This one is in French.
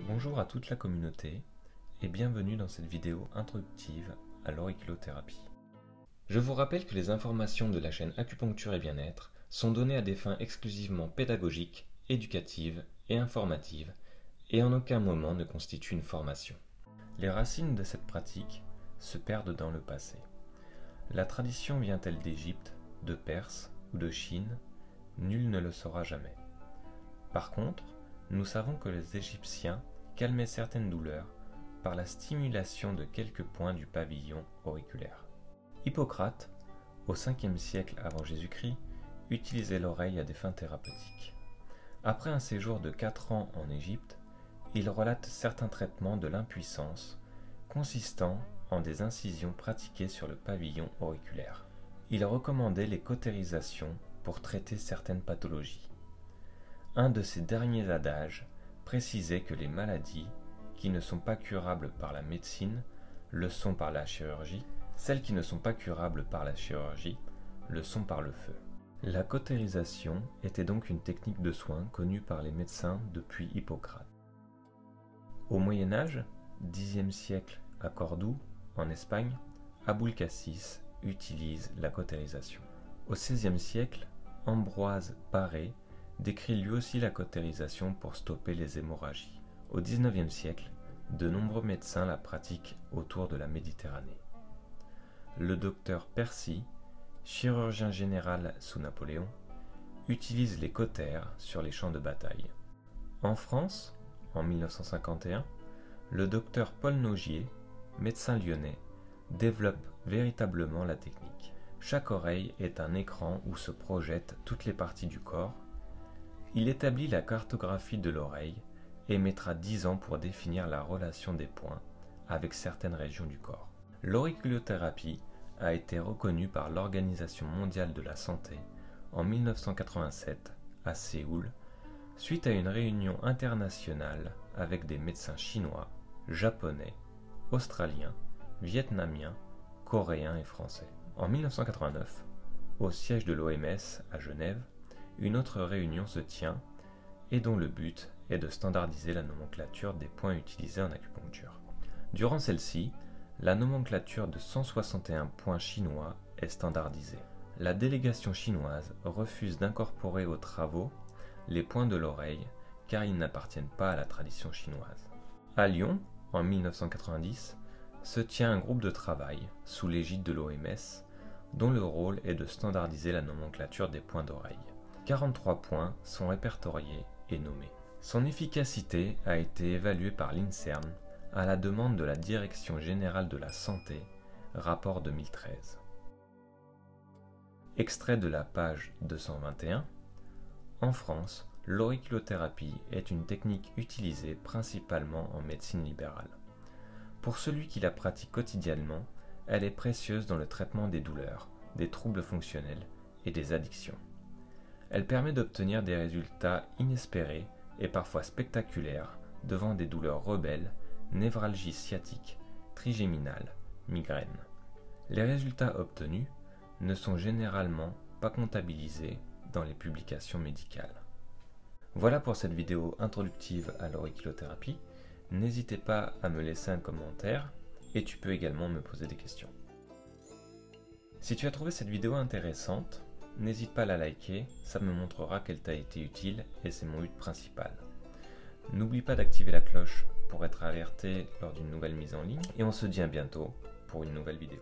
Bonjour à toute la communauté et bienvenue dans cette vidéo introductive à l'auriculothérapie. Je vous rappelle que les informations de la chaîne Acupuncture et Bien-être sont données à des fins exclusivement pédagogiques, éducatives et informatives et en aucun moment ne constituent une formation. Les racines de cette pratique se perdent dans le passé. La tradition vient-elle d'Égypte, de Perse ou de Chine? Nul ne le saura jamais. Par contre, nous savons que les Égyptiens calmaient certaines douleurs par la stimulation de quelques points du pavillon auriculaire. Hippocrate, au 5e siècle avant Jésus-Christ, utilisait l'oreille à des fins thérapeutiques. Après un séjour de 4 ans en Égypte, il relate certains traitements de l'impuissance consistant en des incisions pratiquées sur le pavillon auriculaire. Il recommandait les cautérisations pour traiter certaines pathologies. Un de ses derniers adages précisait que les maladies qui ne sont pas curables par la médecine le sont par la chirurgie, celles qui ne sont pas curables par la chirurgie le sont par le feu. La cautérisation était donc une technique de soins connue par les médecins depuis Hippocrate. Au Moyen Âge, 10e siècle à Cordoue, en Espagne, Aboul Cassis utilise la cautérisation. Au 16e siècle, Ambroise Paré décrit lui aussi la cautérisation pour stopper les hémorragies. Au XIXe siècle, de nombreux médecins la pratiquent autour de la Méditerranée. Le docteur Percy, chirurgien général sous Napoléon, utilise les cautères sur les champs de bataille. En France, en 1951, le docteur Paul Nogier, médecin lyonnais, développe véritablement la technique. Chaque oreille est un écran où se projettent toutes les parties du corps. Il établit la cartographie de l'oreille et mettra 10 ans pour définir la relation des points avec certaines régions du corps. L'auriculothérapie a été reconnue par l'Organisation mondiale de la santé en 1987 à Séoul, suite à une réunion internationale avec des médecins chinois, japonais, australiens, vietnamiens, coréens et français. En 1989, au siège de l'OMS à Genève, une autre réunion se tient et dont le but est de standardiser la nomenclature des points utilisés en acupuncture. Durant celle-ci, la nomenclature de 161 points chinois est standardisée. La délégation chinoise refuse d'incorporer aux travaux les points de l'oreille car ils n'appartiennent pas à la tradition chinoise. À Lyon, en 1990, se tient un groupe de travail sous l'égide de l'OMS dont le rôle est de standardiser la nomenclature des points d'oreille. 43 points sont répertoriés et nommés. Son efficacité a été évaluée par l'INSERM à la demande de la Direction générale de la santé, rapport 2013. Extrait de la page 221. En France, l'auriculothérapie est une technique utilisée principalement en médecine libérale. Pour celui qui la pratique quotidiennement, elle est précieuse dans le traitement des douleurs, des troubles fonctionnels et des addictions. Elle permet d'obtenir des résultats inespérés et parfois spectaculaires devant des douleurs rebelles, névralgie sciatique, trigéminale, migraine. Les résultats obtenus ne sont généralement pas comptabilisés dans les publications médicales. Voilà pour cette vidéo introductive à l'auriculothérapie. N'hésitez pas à me laisser un commentaire et tu peux également me poser des questions. Si tu as trouvé cette vidéo intéressante, n'hésite pas à la liker, ça me montrera qu'elle t'a été utile et c'est mon but principal. N'oublie pas d'activer la cloche pour être alerté lors d'une nouvelle mise en ligne et on se dit à bientôt pour une nouvelle vidéo.